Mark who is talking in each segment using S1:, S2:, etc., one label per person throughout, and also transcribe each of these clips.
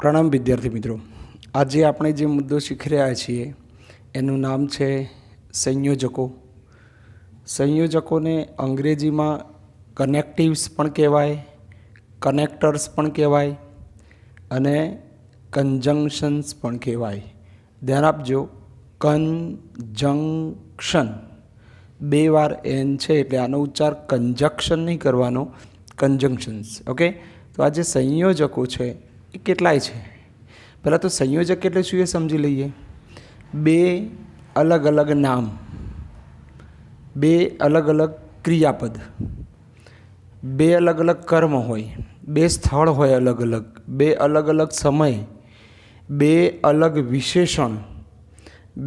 S1: પ્રણામ વિદ્યાર્થી મિત્રો। આજે આપણે જે મુદ્દો શીખી રહ્યા છીએ એનું નામ છે સંયોજકો। સંયોજકોને અંગ્રેજીમાં કનેક્ટિવ્સ પણ કહેવાય, કનેક્ટર્સ પણ કહેવાય અને કન્જંક્શન્સ પણ કહેવાય। ધ્યાન આપજો, કન્જંક્શન બે વાર એન છે એટલે આનો ઉચ્ચાર કંજક્શન નહીં કરવાનો, કન્જંક્શન્સ। ઓકે, તો આ જે સંયોજકો છે એ કેટલાય છે? પહેલાં તો સંયોજક એટલે શું એ સમજી લઈએ। બે અલગ અલગ નામ, બે અલગ અલગ ક્રિયાપદ, બે અલગ અલગ કર્મ હોય, બે સ્થળ હોય અલગ અલગ, બે અલગ અલગ સમય, બે અલગ વિશેષણ,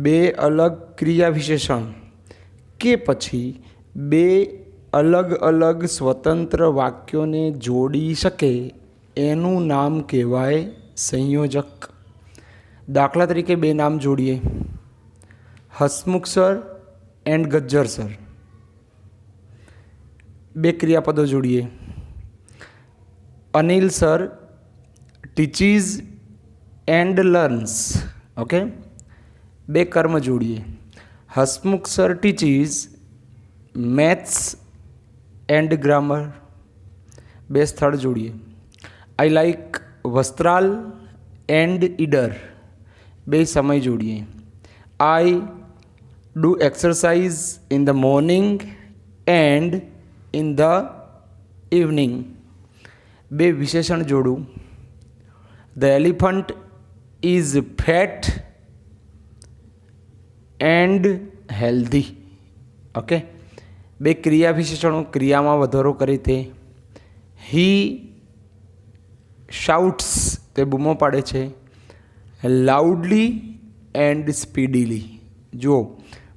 S1: બે અલગ ક્રિયા વિશેષણ કે પછી બે અલગ અલગ સ્વતંત્ર વાક્યોને જોડી શકે એનું નામ કહેવાય સંયોજક। દાખલા તરીકે બે નામ જોડીએ, Hasmukh sir and Gajjar sir. બે ક્રિયાપદો જોડીએ, Anil sir teaches and learns. Okay, બે કર્મ જોડીએ, Hasmukh sir teaches maths and grammar. બે સ્થળ જોડીએ, I like Vastral and Idar. બે સમય જોડીએ, I do exercise in the morning and in the evening. બે વિશેષણ જોડું, the elephant is fat and healthy. Okay, બે ક્રિયા વિશેષણો, ક્રિયામાં વધારો કરે તે, હી શાઉટ્સ તે બૂમો પાડે છે, લાઉડલી એન્ડ સ્પીડીલી। જુઓ,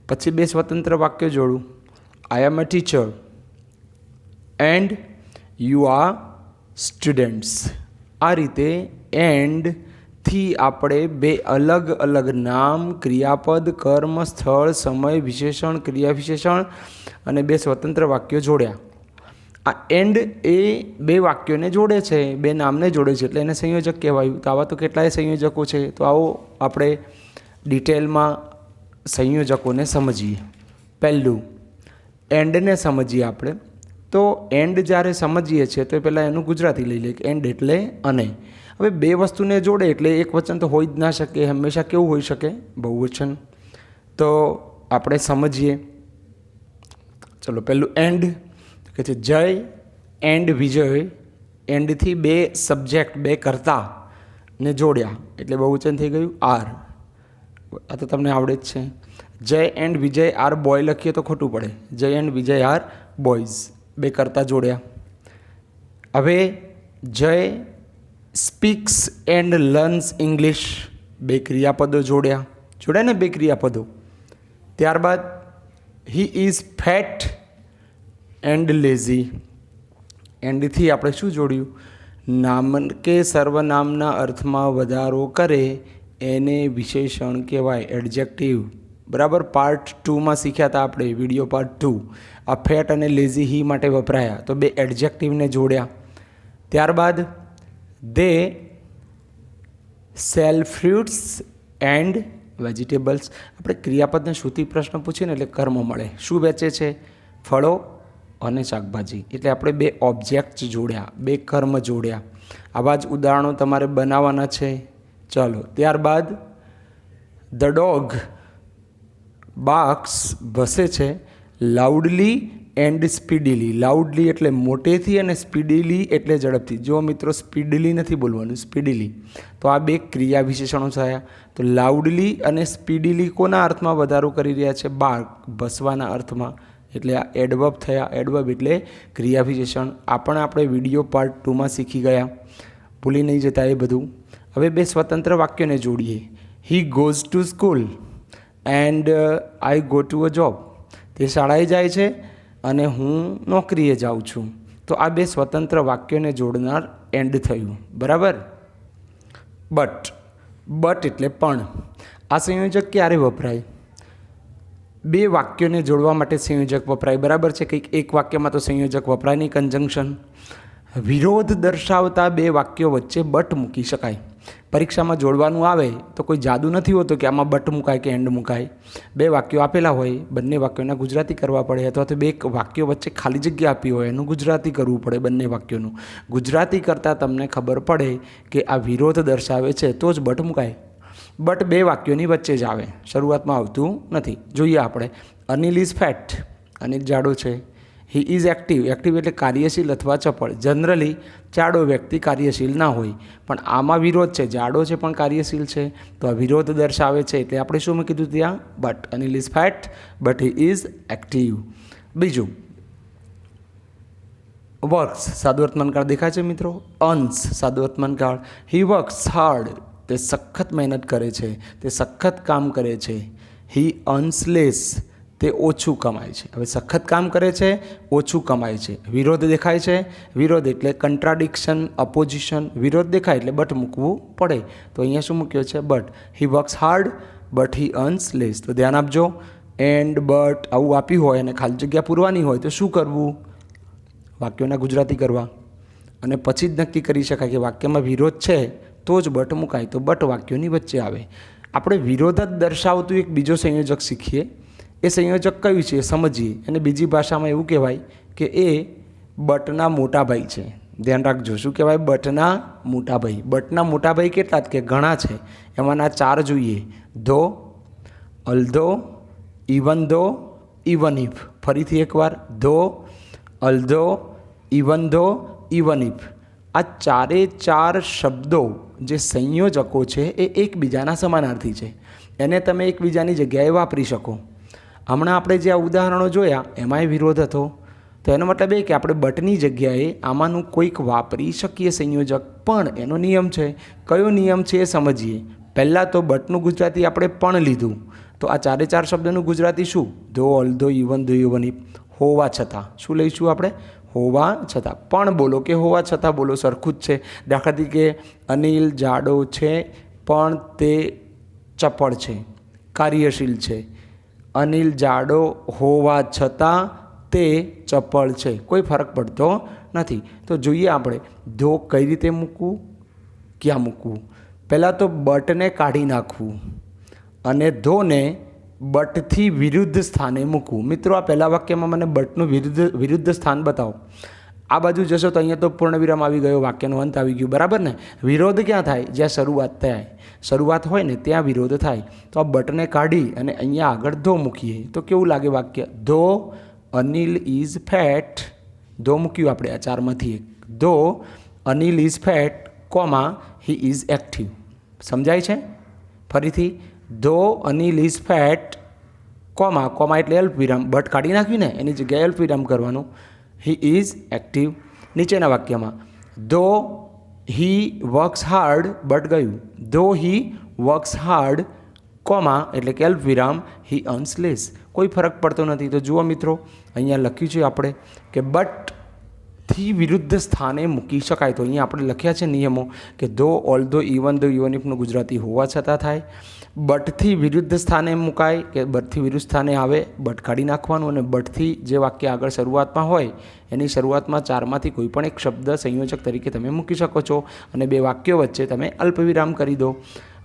S1: પછી બે સ્વતંત્ર વાક્યો જોડું, I am a teacher and you are students. આ રીતે એન્ડથી આપણે બે અલગ અલગ નામ, ક્રિયાપદ, કર્મ, સ્થળ, સમય, વિશેષણ, ક્રિયા વિશેષણ અને બે સ્વતંત્ર વાક્યો જોડ્યા। આ એન્ડ એ બે વાક્યોને જોડે છે, બે નામને જોડે છે એટલે એને સંયોજક કહેવાયું। તો આવા તો કેટલાય સંયોજકો છે, તો આવો આપણે ડિટેલમાં સંયોજકોને સમજીએ। પહેલું એન્ડને સમજીએ આપણે। તો એન્ડ જ્યારે સમજીએ છીએ તો પહેલાં એનું ગુજરાતી લઈ લઈએ કે એન્ડ એટલે અને। હવે બે વસ્તુને જોડે એટલે એક વચન તો હોઈ જ ના શકે, હંમેશા કેવું હોઈ શકે? બહુવચન। તો આપણે સમજીએ, ચલો પહેલું એન્ડ કે છે જય એન્ડ વિજય। એન્ડથી બે સબ્જેક્ટ, બે કર્તા ને જોડ્યા એટલે બહુવચન થઈ ગયું આર। આ તો તમને આવડે જ છે। જય એન્ડ વિજય આર બોય લખીએ તો ખોટું પડે, જય એન્ડ વિજય આર બોયઝ। બે કર્તા જોડ્યા। હવે જય સ્પીક્સ એન્ડ લર્ન્સ ઇંગ્લિશ। બે ક્રિયાપદો જોડ્યા, જોડ્યા ને બે ક્રિયાપદો। ત્યારબાદ he is fat and lazy. એન્ડથી આપણે શું જોડ્યું? નામ કે સર્વનામના અર્થમાં વધારો કરે એને વિશેષણ કહેવાય, એડજેક્ટિવ। બરાબર, પાર્ટ 2માં શીખ્યા હતા આપણે, વિડીયો પાર્ટ 2। આ ફેટ અને લેઝી હી માટે વપરાયા, તો બે એડજેક્ટિવને જોડ્યા। ત્યારબાદ દે સેલ ફ્રૂટ્સ એન્ડ વેજીટેબલ્સ। આપણે ક્રિયાપદને શ્રુતિ પ્રશ્ન પૂછીએ ને એટલે કર્મ મળે। શું વેચે છે? ફળો અને શાકભાજી। એટલે આપણે બે ઓબ્જેક્ટ જોડ્યા, બે કર્મ જોડ્યા। આવા જ ઉદાહરણો તમારે બનાવવાના છે। ચાલો, ત્યારબાદ ધ ડોગ બાર્ક્સ ભસે છે લાઉડલી એન્ડ સ્પીડીલી। લાઉડલી એટલે મોટેથી અને સ્પીડીલી એટલે ઝડપથી। જો મિત્રો, સ્પીડલી નથી બોલવાનું, સ્પીડીલી। તો આ બે ક્રિયા વિશેષણો થયા। તો લાઉડલી અને સ્પીડીલી કોના અર્થમાં વધારો કરી રહ્યા છે? બાર્ક, ભસવાના અર્થમાં। એટલે આ એડવર્બ થયા। એડવર્બ એટલે ક્રિયા વિશેષણ। આ પણ આપણે વિડીયો પાર્ટ 2માં શીખી ગયા, ભૂલી નહીં જતા એ બધું। હવે બે સ્વતંત્ર વાક્યોને જોડીએ, he goes to school and I go to a job. તે શાળાએ જાય છે અને હું નોકરીએ જાઉં છું। તો આ બે સ્વતંત્ર વાક્યોને જોડનાર એન્ડ થયું, બરાબર। બટ એટલે પણ। આ સંયોજક ક્યારે વપરાય? બે વાક્યોને જોડવા માટે સંયોજક વપરાય, બરાબર છે। કંઈક એક વાક્યમાં તો સંયોજક વપરાય નહીં, કન્જંક્શન। વિરોધ દર્શાવતા બે વાક્યો વચ્ચે બટ મૂકી શકાય। પરીક્ષામાં જોડવાનું આવે તો કોઈ જાદુ નથી હોતો કે આમાં બટ મુકાય કે એન્ડ મુકાય. બે વાક્યો આપેલા હોય, બંને વાક્યોના ગુજરાતી કરવા પડે, અથવા તો બે વાક્યો વચ્ચે ખાલી જગ્યા આપી હોય એનું ગુજરાતી કરવું પડે. બંને વાક્યોનું ગુજરાતી કરતાં તમને ખબર પડે કે આ વિરોધ દર્શાવે છે તો જ બટ મુકાય. બટ બે વાક્યોની વચ્ચે જ આવે, શરૂઆતમાં આવતું નથી. જોઈએ આપણે. અનિલ ઇઝ ફેટ, અનિલ જાડો છે. હી ઇઝ એક્ટિવ, એક્ટિવ એટલે કાર્યશીલ અથવા ચપળ. જનરલી જાડો વ્યક્તિ કાર્યશીલ ના હોય, પણ આમાં વિરોધ છે, જાડો છે પણ કાર્યશીલ છે, તો આ વિરોધ દર્શાવે છે. એટલે આપણે શું મેં કીધું ત્યાં? But. Anil is fat but he is active. બીજું, વર્ક્સ, સાદું વર્તમાનકાળ દેખાય છે મિત્રો. અર્ન્સ, સાદું વર્તમાનકાળ. હી વર્ક્સ હાર્ડ, તે સખત મહેનત કરે છે, તે સખત કામ કરે છે. હી અર્ન્સ લેસ, તે ઓછું કમાય છે. હવે સખત કામ કરે છે, ઓછું કમાય છે. વિરોધ દેખાય છે. વિરોધ એટલે કન્ટ્રાડિક્શન, અપોઝિશન. વિરોધ દેખાય એટલે બટ મૂકવું પડે. તો અહીંયા શું મૂક્યો છે? But. He works hard but he earns less. તો ધ્યાન આપજો. એન્ડ, બટ આવું આપ્યું હોય અને ખાલી જગ્યા પૂરવાની હોય તો શું કરવું? વાક્યોના ગુજરાતી કરવા. અને પછી જ નક્કી કરી શકાય કે વાક્યમાં વિરોધ છે તો જ બટ મુકાય. તો બટ વાક્યોની વચ્ચે આવે. આપણે વિરોધ જ દર્શાવતું એક બીજો સંયોજક શીખીએ. એ સંયોજક કયું છે એ સમજીએ. અને બીજી ભાષામાં એવું કહેવાય કે એ બટના મોટા ભાઈ છે. ધ્યાન રાખજો, શું કહેવાય? બટના મોટા ભાઈ. બટના મોટા ભાઈ કેટલા? કે ઘણા છે. એમાંના 4 જોઈએ. ધો, although, even though, even if. ફરીથી એકવાર. ધો, although, even though, even if. આ 4 શબ્દો જે સંયોજકો છે એ એકબીજાના સમાનાર્થી છે. એને તમે એકબીજાની જગ્યાએ વાપરી શકો. હમણાં આપણે જે આ ઉદાહરણો જોયા એમાંય વિરોધ હતો. તો એનો મતલબ એ કે આપણે બટની જગ્યાએ આમાંનું કોઈક વાપરી શકીએ સંયોજક, પણ એનો નિયમ છે. કયો નિયમ છે એ સમજીએ. પહેલાં તો બટનું ગુજરાતી આપણે પણ લીધું, તો આ 4 શબ્દનું ગુજરાતી શું? ધો, although, even though, even if. હોવા છતાં શું લઈશું આપણે? હોવા છતાં. પણ બોલો કે હોવા છતાં બોલો, સરખું જ છે. દાખલા તરીકે અનિલ જાડો છે પણ તે ચપળ છે, કાર્યશીલ છે. અનિલ જાડો હોવા છતાં તે ચપળ છે, કોઈ ફરક પડતો નથી. તો જોઈએ આપણે ધો કઈ રીતે મૂકવું, ક્યાં મૂકવું. પહેલાં તો બટને કાઢી નાખવું અને ધોને બટથી વિરુદ્ધ સ્થાને મૂકવું. મિત્રો, આ પહેલા વાક્યમાં મને બટનું વિરુદ્ધ સ્થાન બતાવો. આ બાજુ જશો તો અહીંયા તો પૂર્ણવિરામ આવી ગયો, વાક્યનો અંત આવી ગયું, બરાબર ને? વિરોધ ક્યાં થાય? જ્યાં શરૂઆત થાય. શરૂઆત હોય ને ત્યાં વિરોધ થાય. તો આ બટને કાઢી અને અહીંયા આગળ ધો મૂકીએ તો કેવું લાગે વાક્ય? ધો અનિલ ઇઝ ફેટ. ધો મૂક્યું આપણે આ 4માંથી એક. ધો Anil is fat, comma he is active. સમજાય છે? ફરીથી. ધો Anil is fat, comma, comma એટલે અલ્પ વિરામ. બટ કાઢી નાખ્યું ને, એની જગ્યાએ અલ્પ વિરામ કરવાનું. He is active. નીચેના વાક્યમાં ધો હી વર્ક્સ હાર્ડ, બટ ગયું. ધો હી વર્ક્સ હાર્ડ, કોમા એટલે કે અલ્પ વિરામ, હી અર્ન્સ લેસ. કોઈ ફરક પડતો નથી. તો જુઓ મિત્રો, અહીંયા લખ્યું છે આપણે કે બટથી વિરુદ્ધ સ્થાને મૂકી શકાય. તો અહીંયા આપણે લખ્યા છે નિયમો કે ધો, ઓલ્ધો, ઇવન ધો, ઇવન ઇફનું ગુજરાતી હોવા છતાં થાય. બટથી વિરુદ્ધ સ્થાને મુકાય કે બટથી વિરુદ્ધ સ્થાને આવે, બટ કાઢી નાખવાનું. અને બટથી જે વાક્ય આગળ શરૂઆતમાં હોય એની શરૂઆતમાં 4માંથી કોઈ પણ એક શબ્દ સંયોજક તરીકે તમે મૂકી શકો છો. અને બે વાક્યો વચ્ચે તમે અલ્પવિરામ કરી દો.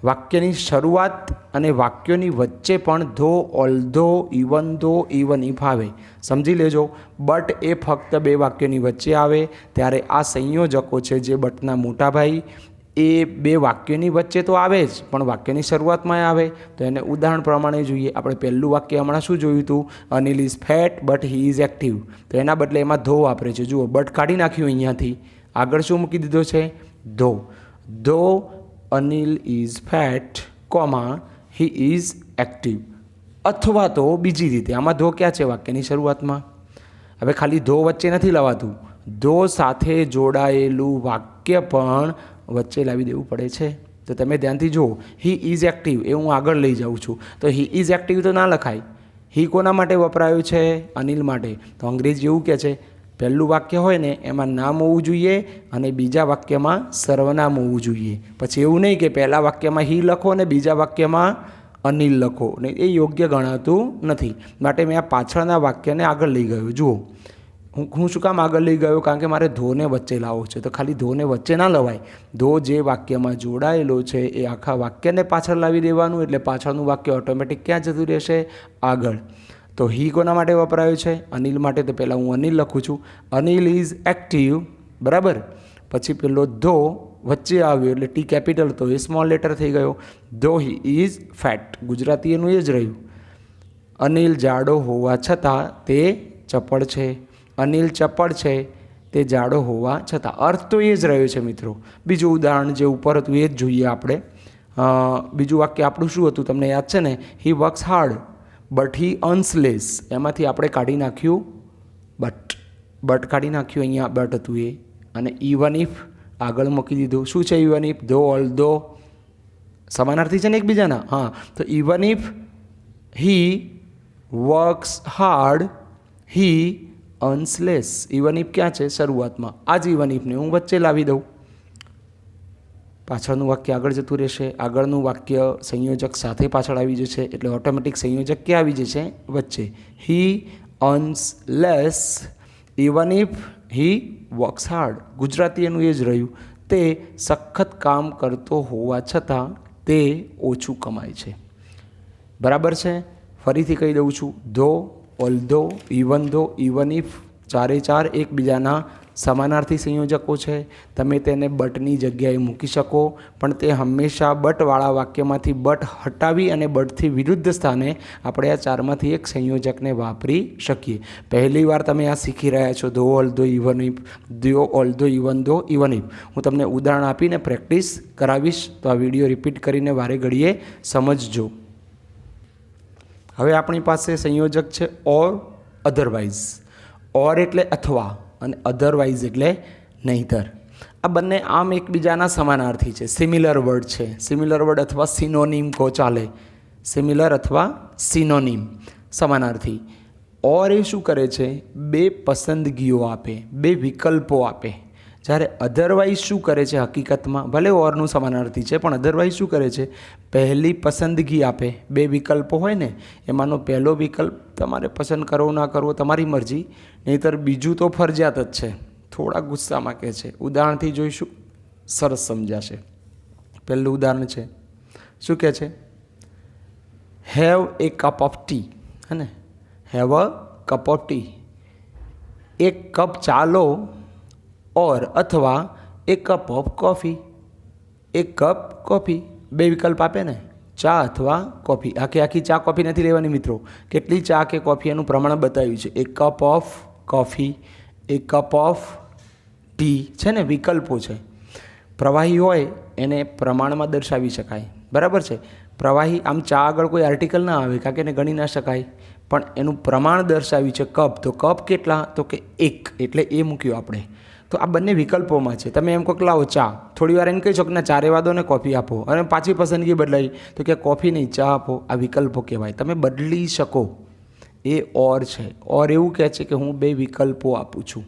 S1: વાક્યની શરૂઆત અને વાક્યોની વચ્ચે પણ ધો, ઓલ્ધો, ઇવન ધો, ઇવન ઇફ આવે. સમજી લેજો, બટ એ ફક્ત બે વાક્યોની વચ્ચે આવે ત્યારે આ સંયોજકો છે જે બટના મોટા ભાઈ એ બે વાક્યોની વચ્ચે તો આવે જ, પણ વાક્યની શરૂઆતમાં આવે. તો એને ઉદાહરણ પ્રમાણે જોઈએ. આપણે પહેલું વાક્ય હમણાં શું જોયું હતું? Anil is fat but he is active. તો એના બદલે એમાં ધો વાપરે છે. જુઓ, બટ કાઢી નાખ્યું અહીંયાથી, આગળ શું મૂકી દીધો છે? ધો. ધો Anil is fat, comma he is active. અથવા તો બીજી રીતે, આમાં ધો ક્યાં છે? વાક્યની શરૂઆતમાં. હવે ખાલી ધો વચ્ચે નથી લવાતું, ધો સાથે જોડાયેલું વાક્ય પણ વચ્ચે લાવી દેવું પડે છે. તો તમે ધ્યાનથી જુઓ, હી ઇઝ એક્ટિવ એ હું આગળ લઈ જાઉં છું, તો હી ઇઝ એક્ટિવ તો ના લખાય. હી કોના માટે વપરાયું છે? અનિલ માટે. તો અંગ્રેજી એવું કહે છે, પહેલું વાક્ય હોય ને એમાં નામ હોવું જોઈએ અને બીજા વાક્યમાં સર્વનામ હોવું જોઈએ. પછી એવું નહીં કે પહેલા વાક્યમાં હી લખો અને બીજા વાક્યમાં અનિલ લખો, ને એ યોગ્ય ગણાતું નથી. માટે મેં આ પાછળના વાક્યને આગળ લઈ ગયો. જુઓ, હું શું કામ આગળ લઈ ગયો? કારણ કે મારે ધોને વચ્ચે લાવવો છે. તો ખાલી ધોને વચ્ચે ના લવાય. ધો જે વાક્યમાં જોડાયેલો છે એ આખા વાક્યને પાછળ લાવી દેવાનું, એટલે પાછળનું વાક્ય ઓટોમેટિક ક્યાં જતું રહેશે? આગળ. તો હી કોના માટે વપરાયું છે? અનિલ માટે. તો પહેલાં હું અનિલ લખું છું. અનિલ ઇઝ એક્ટિવ, બરાબર. પછી પેલો ધો વચ્ચે આવ્યો એટલે ટી કેપિટલ, તો એ સ્મોલ લેટર થઈ ગયો. ધો હી ઇઝ ફેટ, ગુજરાતી એનું એ જ રહ્યું. અનિલ જાડો હોવા છતાં તે ચપળ છે. અનિલ ચપળ છે, તે જાડો હોવા છતાં. અર્થ તો એ જ રહ્યો છે મિત્રો. બીજું ઉદાહરણ જે ઉપર હતું એ જ જોઈએ આપણે. બીજું વાક્ય આપણું શું હતું તમને યાદ છે ને? He works hard but he earns less. એમાંથી આપણે કાઢી નાખ્યું બટ કાઢી નાખ્યું, અહીંયા બટ હતું એ. અને ઇવન ઇફ આગળ મૂકી દીધું. શું છે ઇવન ઇફ? ધો, ઓલ્ધો સમાનાર્થી છે ને એકબીજાના. હા, તો even if he works hard he earns less. Even if ક્યાં છે? શરૂઆતમાં. આ જ ઇવન ઇફને હું વચ્ચે લાવી દઉં, પાછળનું વાક્ય આગળ જતું રહેશે. આગળનું વાક્ય સંયોજક સાથે પાછળ આવી જશે, એટલે ઓટોમેટિક સંયોજક ક્યાં આવી જશે? વચ્ચે. He earns less even if he works hard. Gujarati એનું એ જ રહ્યું. તે સખત કામ કરતો હોવા છતાં તે ઓછું કમાય છે. બરાબર છે? ફરીથી કહી દઉં છું. ધો, ઓલ્ધો, ઇવન ઇફ ચારે ચાર એકબીજાના સમાનાર્થી સંયોજકો છે. તમે તેને બટની જગ્યાએ મૂકી શકો, પણ તે હંમેશા બટવાળા વાક્યમાંથી બટ હટાવી અને બટથી વિરુદ્ધ સ્થાને આપણે આ ચારમાંથી એક સંયોજકને વાપરી શકીએ. પહેલી વાર તમે આ શીખી રહ્યા છો. ધો, ઓલ્ધો, ઇવન ઇફ, ધો, ઓલ્ધો, ઇવન ઇફ. હું તમને ઉદાહરણ આપીને પ્રેક્ટિસ કરાવીશ, તો આ વિડીયો રિપીટ કરીને વારે ઘડીએ સમજજો. હવે આપણી પાસે સંયોજક છે ઓર, અધરવાઇઝ. ઓર એટલે અથવા અને અધરવાઇઝ એટલે નહીંતર. આ બંને આમ એકબીજાના સમાનાર્થી છે, સિમિલર વર્ડ છે. સિમિલર વર્ડ અથવા સિનોનિમ કહો ચાલે. સિમિલર અથવા સિનોનિમ, સમાનાર્થી. ઓર એ શું કરે છે? બે પસંદગીઓ આપે, બે વિકલ્પો આપે. જ્યારે અધરવાઇઝ શું કરે છે? હકીકતમાં ભલે ઓરનું સમાનાર્થી છે, પણ અધરવાઇઝ શું કરે છે? પહેલી પસંદગી આપે. બે વિકલ્પો હોય ને, એમાંનો પહેલો વિકલ્પ તમારે પસંદ કરવો ના કરવો તમારી મરજી, નહીંતર બીજું તો ફરજિયાત જ છે. થોડા ગુસ્સામાં કહે છે. ઉદાહરણથી જોઈશું, સરસ સમજાશે. પહેલું ઉદાહરણ છે, શું કહે છે? Have a cup of T. હે ને? Have a cup of T. એક કપ ચા લો, ઓર અથવા એક કપ ઓફ કોફી. એક કપ કોફી. બે વિકલ્પ આપે ને, ચા અથવા કોફી. આખી ચા કોફી નથી લેવાની મિત્રો. કેટલી ચા કે કોફી એનું પ્રમાણ બતાવ્યું છે. એક કપ ઓફ કોફી, એક કપ ઓફ ટી છે ને, વિકલ્પો છે. પ્રવાહી હોય એને પ્રમાણમાં દર્શાવી શકાય, બરાબર છે. પ્રવાહી આમ ચા આગળ કોઈ આર્ટિકલ ના આવે, કારણ કે એને ગણી ના શકાય, પણ એનું પ્રમાણ દર્શાવ્યું છે કપ. તો કપ કેટલા? તો કે એક, એટલે એ મૂક્યું આપણે. તો આ બંને વિકલ્પોમાં છે. તમે એમ કહો કે લાવો ચા, થોડી વાર એમ કહી શકો કે ના ચા રહેવા દો ને કોફી આપો, અને પાછી પસંદગી બદલાઈ તો કે કોફી નહીં ચા આપો. આ વિકલ્પો કહેવાય. તમે બદલી શકો, એ ઓર છે. ઓર એવું કહે છે કે હું બે વિકલ્પો આપું છું.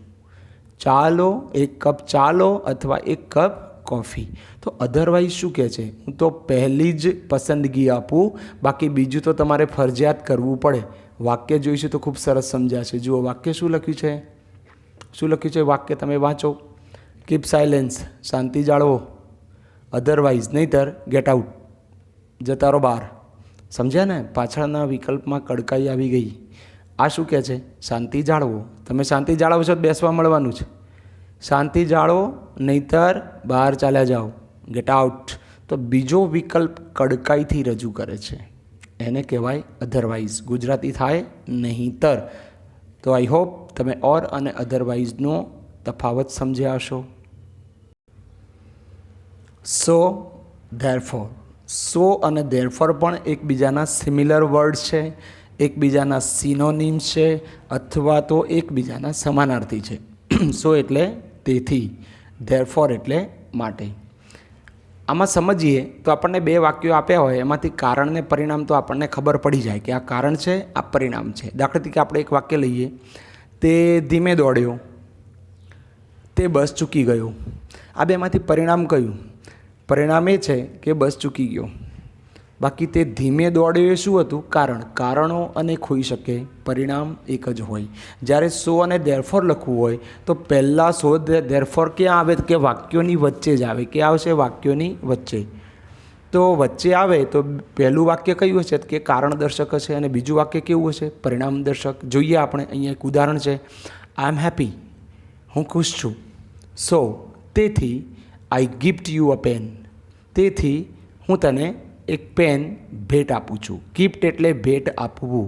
S1: ચા લો, એક કપ ચા લો અથવા એક કપ કોફી. તો અધરવાઇઝ શું કહે છે? હું તો પહેલી જ પસંદગી આપું, બાકી બીજું તો તમારે ફરજિયાત કરવું પડે. વાક્ય જોઈશું તો ખૂબ સરસ સમજાશે. જુઓ વાક્ય શું લખ્યું છે? શું લખ્યું છે વાક્ય? તમે વાંચો. કીપ સાયલેન્સ, શાંતિ જાળવો. અધરવાઇઝ નહીંતર ગેટ આઉટ, જતા રહો બહાર. સમજ્યા ને? પાછળના વિકલ્પમાં કડકાઈ આવી ગઈ. આ શું કહે છે? શાંતિ જાળવો. તમે શાંતિ જાળવશો તો બેસવા મળવાનું છે. શાંતિ જાળવો નહીંતર બહાર ચાલ્યા જાઓ, ગેટ આઉટ. તો બીજો વિકલ્પ કડકાઈથી રજૂ કરે છે, એને કહેવાય અધરવાઇઝ. ગુજરાતી થાય નહીંતર. તો આઈ હોપ તમે ઓર અને અધરવાઇઝનો તફાવત સમજ્યા હશો. સો, ધેરફોર. સો અને ધેરફોર પણ એકબીજાના સિમિલર વર્ડ છે, એકબીજાના સિનોનિમ્સ છે, અથવા તો એકબીજાના સમાનાર્થી છે. સો એટલે તેથી, ધેરફોર એટલે માટે. આમાં સમજીએ તો આપણને બે વાક્યો આપ્યા હોય, એમાંથી કારણ ને પરિણામ તો આપણને ખબર પડી જાય કે આ કારણ છે, આ પરિણામ છે. દાખલા તરીકે આપણે એક વાક્ય લઈએ, તે ધીમે દોડ્યો, તે બસ ચૂકી ગયો. આ બેમાંથી પરિણામ કયું? પરિણામ એ છે કે બસ ચૂકી ગયો. બાકી તે ધીમે દોડ્યો એ શું હતું? કારણ. કારણો અનેક હોઈ શકે, પરિણામ એક જ હોય. જ્યારે સો અને ધેરફોર લખવું હોય તો પહેલાં સો ધેરફોર ક્યાં આવે? કે વાક્યોની વચ્ચે જ આવે. ક્યાં આવશે? વાક્યોની વચ્ચે. તો વચ્ચે આવે તો પહેલું વાક્ય કયું હશે? કે કારણ દર્શક હશે, અને બીજું વાક્ય કેવું હશે? પરિણામ દર્શક. જોઈએ આપણે અહીંયા એક ઉદાહરણ છે. આઈ એમ હેપી, હું ખુશ છું. સો, તેથી આઈ ગિફ્ટ યુ અ પેન, તેથી હું તને એક પેન ભેટ આપું છું. ગિફ્ટ એટલે ભેટ આપવું.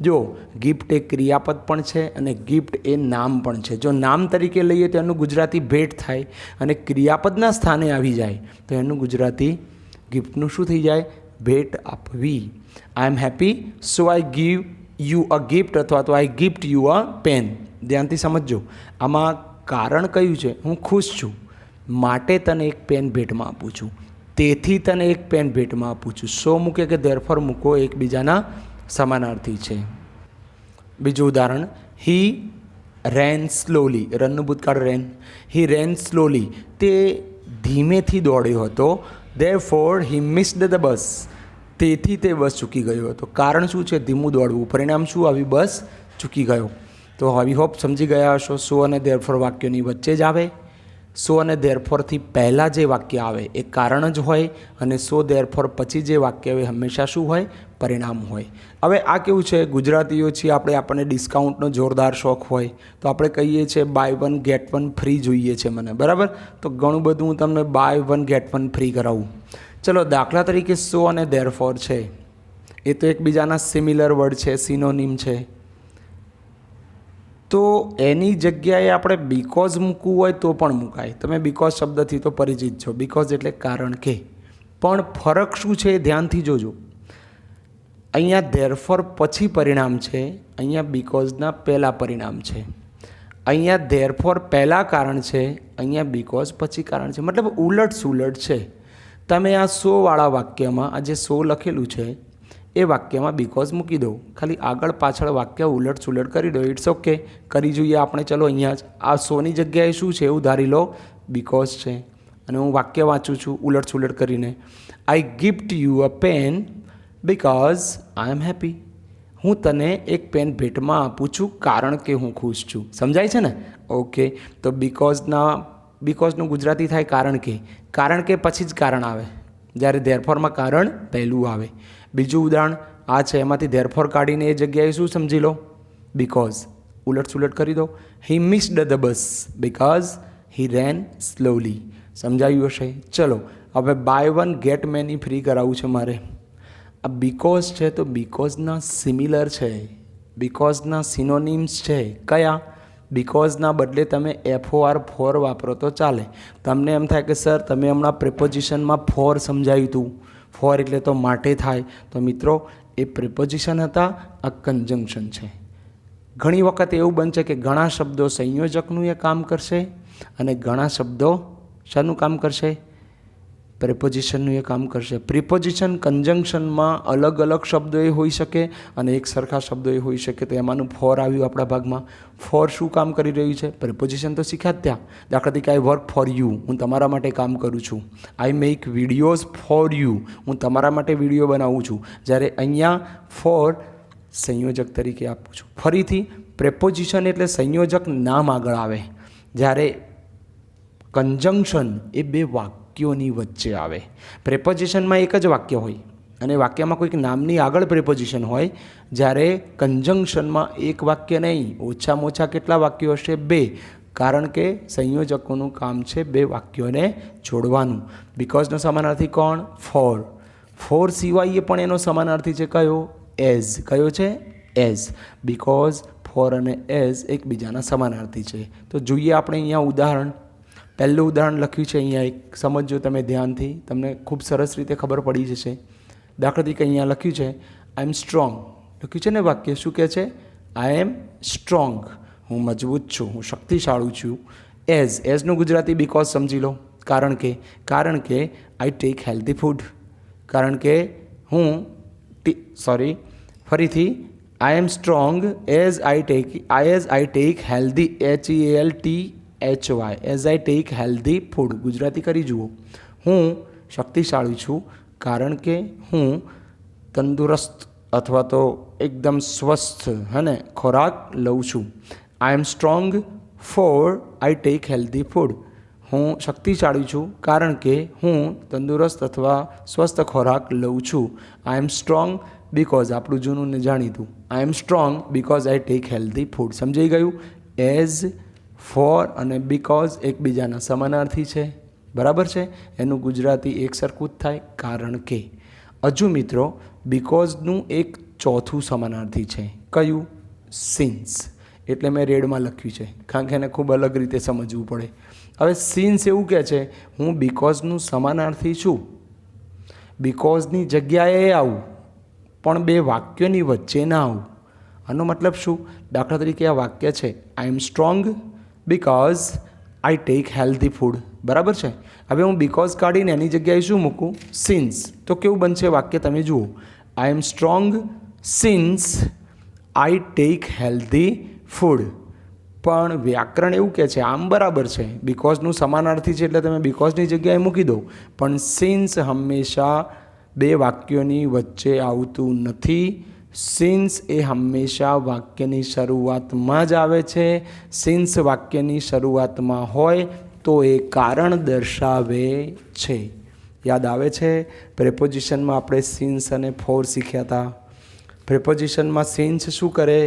S1: જો ગિફ્ટ એ ક્રિયાપદ પણ છે અને ગિફ્ટ એ નામ પણ છે. જો નામ તરીકે લઈએ તો એનું ગુજરાતી ભેટ થાય, અને ક્રિયાપદના સ્થાને આવી જાય તો એનું ગુજરાતી ગિફ્ટનું શું થઈ જાય? ભેટ આપવી. I am happy, so I give you a gift, અથવા તો I gift you a pen. ધ્યાનથી સમજજો. આમાં કારણ કયું છે? હું ખુશ છું માટે તને એક પેન ભેટમાં આપું છું. તેથી તને એક પેન ભેટમાં આપું છું. સો મૂકે કે ધેરફોર મૂકો, એકબીજાના સમાનાર્થી છે. બીજું ઉદાહરણ. હી રેન સ્લોલી. રનનું ભૂતકાળ રેન. હી રેન સ્લોલી, તે ધીમેથી દોડ્યો હતો. ધેરફોર હી મિસ્ડ ધ બસ, તેથી તે બસ ચૂકી ગયો હતો. કારણ શું છે? ધીમું દોડવું. પરિણામ શું આવ્યું? બસ ચૂકી ગયો. તો આવી હોપ સમજી ગયા હશો. સો અને ધેરફોર વાક્યોની વચ્ચે જ આવે. સો અને ધેરફોરથી પહેલાં જે વાક્ય આવે એ કારણ જ હોય, અને સો ધેરફોર પછી જે વાક્ય આવે હંમેશા શું હોય? પરિણામ હોય. હવે આ કેવું છે? ગુજરાતીઓ છીએ આપણે, આપણને ડિસ્કાઉન્ટનો જોરદાર શોખ હોય તો આપણે કહીએ છીએ buy one get one free જોઈએ છે મને, બરાબર? તો ઘણું બધું હું તમને buy one get one free કરાવું. ચલો, દાખલા તરીકે સો અને ધેરફોર છે, એ તો એકબીજાના સિમિલર વર્ડ છે, સિનોનિમ છે. તો એની જગ્યાએ આપણે બીકોઝ મૂકવું હોય તો પણ મુકાય. તમે બીકોઝ શબ્દથી તો પરિચિત છો. બીકોઝ એટલે કારણ કે. પણ ફરક શું છે એ ધ્યાનથી જોજો. અહીંયા ધેરફોર પછી પરિણામ છે, અહીંયા બીકોઝના પહેલાં પરિણામ છે. અહીંયા ધેરફોર પહેલાં કારણ છે, અહીંયા બીકોઝ પછી કારણ છે. મતલબ ઉલટ સુલટ છે. તમે આ સોવાળા વાક્યમાં આ જે સો લખેલું છે એ વાક્યમાં બીકોઝ મૂકી દો. ખાલી આગળ પાછળ વાક્ય ઉલટ સુલટ કરી દો. ઇટ્સ ઓકે, કરી જોઈએ આપણે. ચલો, અહીંયા જ આ સોની જગ્યાએ શું છે એવું ધારી લો? બીકોઝ છે. અને હું વાક્ય વાંચું છું ઉલટ સુલટ કરીને. I gift you a pen because I am happy. હું તને એક પેન ભેટમાં આપું છું કારણ કે હું ખુશ છું. સમજાય છે ને? ઓકે. તો બીકોઝનું ગુજરાતી થાય કારણ કે. કારણ કે પછી જ કારણ આવે, જ્યારે ધેરફોરમાં કારણ પહેલું આવે. બીજું ઉદાહરણ આ છે, એમાંથી ધેરફોર કાઢીને એ જગ્યાએ શું સમજી લો? બીકોઝ. ઉલટ સુલટ કરી દો. He missed the bus because he ran slowly. સમજાયું હશે? ચલો, હવે buy one get many free કરાવવું છે મારે. આ બીકોઝ છે તો બીકોઝના સિમિલર છે, બીકોઝના સિનોનિમ્સ છે. કયા? બીકોઝના બદલે તમે FOR ફોર વાપરો તો ચાલે. તમને એમ થાય કે સર તમે હમણાં પ્રિપોઝિશનમાં ફોર સમજાવ્યું હતું, ફોર એટલે તો માટે થાય. તો મિત્રો એ પ્રિપોઝિશન હતા, આ કન્જંક્શન છે. ઘણી વખત એવું બનશે કે ઘણા શબ્દો સંયોજકનું એ કામ કરશે અને ઘણા શબ્દો શાનું કામ કરશે? પ્રિપોઝિશનનું એ કામ કરશે. પ્રિપોઝિશન કન્જંક્શનમાં અલગ અલગ શબ્દો એ હોઈ શકે અને એક સરખા શબ્દો એ હોઈ શકે. તો એમાંનું ફોર આવ્યું આપણા ભાગમાં. ફોર શું કામ કરી રહ્યું છે? પ્રિપોઝિશન તો શીખ્યા જ ત્યાં. દાખલા તરીકે આઈ વર્ક ફોર યુ, હું તમારા માટે કામ કરું છું. I make videos for you, હું તમારા માટે વિડીયો બનાવું છું. જ્યારે અહીંયા ફોર સંયોજક તરીકે આપું છું. ફરીથી પ્રિપોઝિશન એટલે સંયોજક નામ આગળ આવે, જ્યારે કન્જંક્શન એ બે વાક્યોની વચ્ચે આવે. પ્રિપોઝિશનમાં એક જ વાક્ય હોય અને વાક્યમાં કોઈક નામની આગળ પ્રિપોઝિશન હોય, જ્યારે કન્જંક્શનમાં એક વાક્ય નહીં, ઓછામાં ઓછા કેટલા વાક્યો હશે? બે. કારણ કે સંયોજકોનું કામ છે બે વાક્યોને જોડવાનું. બીકોઝનો સમાનાર્થી કોણ? ફોર. ફોર સિવાય પણ એનો સમાનાર્થી છે કયો? એઝ. કયો છે? એઝ. બીકોઝ, ફોર અને એઝ એકબીજાના સમાનાર્થી છે. તો જોઈએ આપણે અહીંયા ઉદાહરણ. પહેલું ઉદાહરણ લખ્યું છે અહીંયા, એક સમજો તમે ધ્યાનથી, તમને ખૂબ સરસ રીતે ખબર પડી જશે. દાખલા તરીકે અહીંયા લખ્યું છે આઈ એમ સ્ટ્રોંગ. લખ્યું છે ને વાક્ય, શું કહે છે? આઈ એમ સ્ટ્રોંગ, હું મજબૂત છું, હું શક્તિશાળી છું. એઝનું ગુજરાતી બીકોઝ સમજી લો. કારણ કે આઈ ટેક હેલ્ધી ફૂડ. કારણ કે હું ફરીથી I am strong as I take healthy, HEALTHY, as I take healthy food. Gujarati કરી જુઓ. હું શક્તિશાળી છું કારણ કે હું તંદુરસ્ત અથવા તો એકદમ સ્વસ્થ હે ને ખોરાક લઉં છું. I am strong for I take healthy food. હું શક્તિશાળી છું કારણ કે હું તંદુરસ્ત અથવા સ્વસ્થ ખોરાક લઉં છું. આઈ એમ સ્ટ્રોંગ બિકોઝ આપણું જૂનું ને જાણીતું. I am strong because I take healthy food. સમજાઈ ગયું? એઝ, ફોર અને બિકોઝ એકબીજાના સમાનાર્થી છે. બરાબર છે? એનું ગુજરાતી એક સરખું જ થાય, કારણ કે. હજુ મિત્રો બિકોઝનું એક ચોથું સમાનાર્થી છે. કયું? સિન્સ. એટલે મેં રેડમાં લખ્યું છે, કારણ કે એને ખૂબ અલગ રીતે સમજવું પડે. હવે સિન્સ એવું કહે છે હું બિકોઝનું સમાનાર્થી છું, બિકોઝની જગ્યાએ આવું, પણ બે વાક્યોની વચ્ચે ના આવું. આનો મતલબ શું? દાખલા તરીકે આ વાક્ય છે I am strong because I take healthy food. બરાબર છે? હવે હું બિકોઝ કાઢીને એની જગ્યાએ શું મૂકું? સિન્સ. તો કેવું બનશે વાક્ય તમે જુઓ. I am strong since I take healthy food. પણ વ્યાકરણ એવું કહે છે આમ બરાબર છે, બિકોઝનું સમાનાર્થી છે એટલે તમે બિકોઝની જગ્યાએ મૂકી દો, પણ સિન્સ હંમેશા બે વાક્યોની વચ્ચે આવતું નથી. સિન્સ એ હંમેશા વાક્યની શરૂઆતમાં જ આવે છે. સિન્સ વાક્યની શરૂઆતમાં હોય તો એ કારણ દર્શાવે છે. યાદ આવે છે? પ્રેપોઝિશનમાં આપણે સિન્સ અને ફોર શીખ્યા હતા. પ્રેપોઝિશનમાં સિન્સ શું કરે?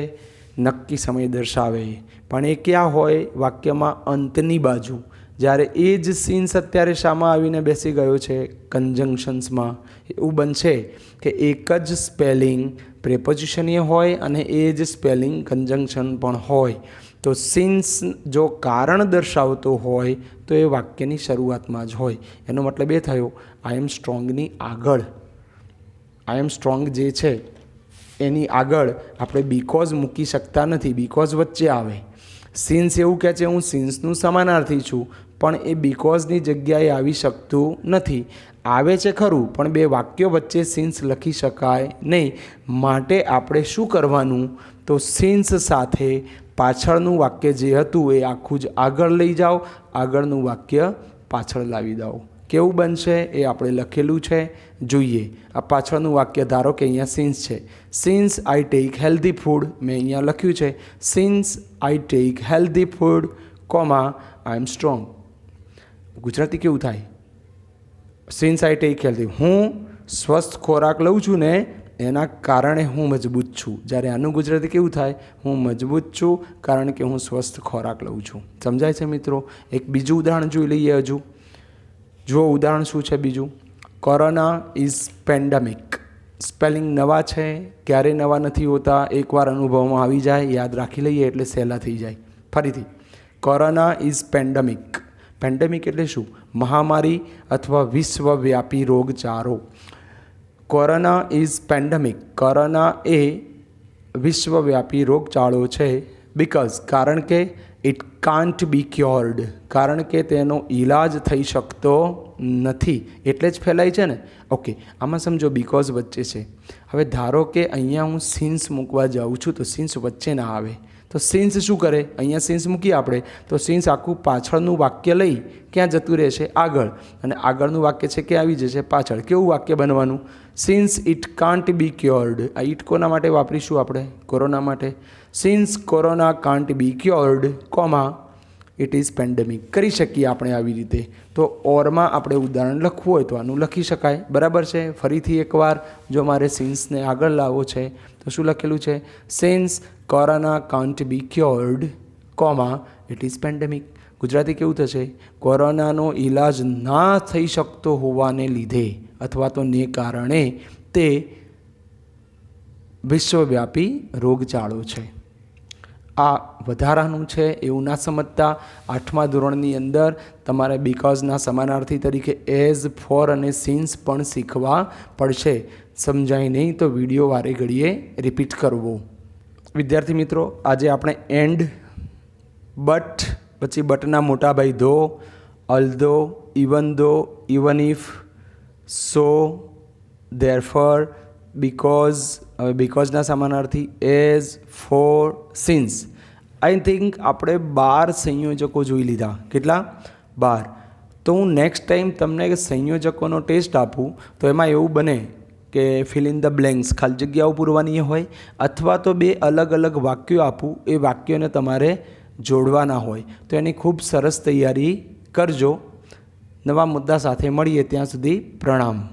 S1: નક્કી સમય દર્શાવે, પણ એ ક્યાં હોય? વાક્યમાં અંતની બાજુ. જ્યારે એ જ સિન્સ અત્યારે શામાં આવીને બેસી ગયો છે? કન્જંક્શન્સમાં. એવું બનશે કે એક જ સ્પેલિંગ પ્રેપોઝિશનીય હોય અને એ જ સ્પેલિંગ કન્જંક્શન પણ હોય. તો સિન્સ જો કારણ દર્શાવતો હોય તો એ વાક્યની શરૂઆતમાં જ હોય. એનો મતલબ એ થયો આઈ એમ સ્ટ્રોંગની આગળ, આઈ એમ સ્ટ્રોંગ જે છે એની આગળ આપણે બિકોઝ મૂકી શકતા નથી, બિકોઝ વચ્ચે આવે. સિન્સ એવું કહે છે હું સિન્સનું સમાનાર્થી છું, પણ એ બિકોઝની જગ્યાએ આવી શકતું નથી. આવે છે ખરું, પણ બે વાક્યો વચ્ચે સિન્સ લખી શકાય નહીં. માટે આપણે શું કરવાનું? તો સિન્સ સાથે પાછળનું વાક્ય જે હતું એ આખું જ આગળ લઈ જાઓ, આગળનું વાક્ય પાછળ લાવી દો. કેવું બનશે એ આપણે લખેલું છે, જોઈએ. આ પાછળનું વાક્ય ધારો કે અહીંયા સિન્સ છે. Since I take healthy food, મેં અહીંયા લખ્યું છે since I take healthy food, comma I am strong. Gujarati કેવું થાય? સિન્સ આઈ ટેક હેલ્ધી, હું સ્વસ્થ ખોરાક લઉં છું ને એના કારણે હું મજબૂત છું. જ્યારે આનું ગુજરાતી કેવું થાય? હું મજબૂત છું કારણ કે હું સ્વસ્થ ખોરાક લઉં છું. સમજાય છે મિત્રો? એક બીજું ઉદાહરણ જોઈ લઈએ. હજુ જુઓ ઉદાહરણ શું છે બીજું. Corona is pandemic. સ્પેલિંગ નવા છે, ક્યારેય નવા નથી હોતા, એકવાર અનુભવમાં આવી જાય, યાદ રાખી લઈએ એટલે સહેલા થઈ જાય. ફરીથી, કોરોના ઇઝ પેન્ડેમિક. પેન્ડેમિક એટલે શું? મહામારી અથવા વિશ્વવ્યાપી રોગચાળો. Corona is pandemic. કોરોના એ વિશ્વવ્યાપી રોગચાળો છે. બિકોઝ કારણ કે ઇટ કાન્ટ બી ક્યોર્ડ, કારણ કે તેનો ઈલાજ થઈ શકતો નથી એટલે જ ફેલાય છે ને. ઓકે, આમાં સમજો બિકોઝ વચ્ચે છે. હવે ધારો કે અહીંયા હું સિન્સ મૂકવા જાઉં છું તો સિન્સ વચ્ચે ના આવે તો સિન્સ શું કરે? અહીંયા સિન્સ મૂકીએ આપણે તો સિન્સ આખું પાછળનું વાક્ય લઈ ક્યાં જતું રહેશે? આગળ. અને આગળનું વાક્ય છે કે આવી જશે પાછળ. કેવું વાક્ય બનવાનું? Since it can't be cured. આ ઇટ કોના માટે વાપરીશું આપણે? કોરોના માટે. Since corona can't be cured, comma it is pandemic. કરી શકીએ આપણે આવી રીતે. તો ઓરમાં આપણે ઉદાહરણ લખવું હોય તો આનું લખી શકાય. બરાબર છે? ફરીથી એકવાર જો મારે સિન્સને આગળ લાવવો છે તો શું લખેલું છે? Since corona can't be cured, comma it is pandemic. Gujarati કેવું થશે? કોરોનાનો ઈલાજ ના થઈ શકતો હોવાને લીધે અથવા તો ને કારણે તે વિશ્વવ્યાપી રોગચાળો છે. આ વધારાનું છે એવું ના સમજતા. 8મા ધોરણની અંદર તમારે બિકોઝના સમાનાર્થી તરીકે એઝ, ફોર અને સિન્સ પણ શીખવા પડશે. સમજાય નહીં તો વિડીયો વારે ઘડીએ રિપીટ કરવો. વિદ્યાર્થી મિત્રો, આજે આપણે એન્ડ, બટ, પછી બટના મોટા ભાઈ though, although, even though, even if, so, therefore, because, હવે બિકોઝના સમાનાર્થી as, for, since. I think આપણે 12 સંયોજકો જોઈ લીધા. કેટલા? 12. તો હું નેક્સ્ટ ટાઈમ તમને સંયોજકોનો ટેસ્ટ આપું તો એમાં એવું બને કે ફિલ ઇન ધ બ્લેન્ક્સ, ખાલી જગ્યાઓ પૂરવાની હોય, અથવા તો બે અલગ અલગ વાક્યો આપું, એ વાક્યોને તમારે જોડવાના હોય. તો એની ખૂબ સરસ તૈયારી કરજો. નવા મુદ્દા સાથે મળીએ, ત્યાં સુધી પ્રણામ.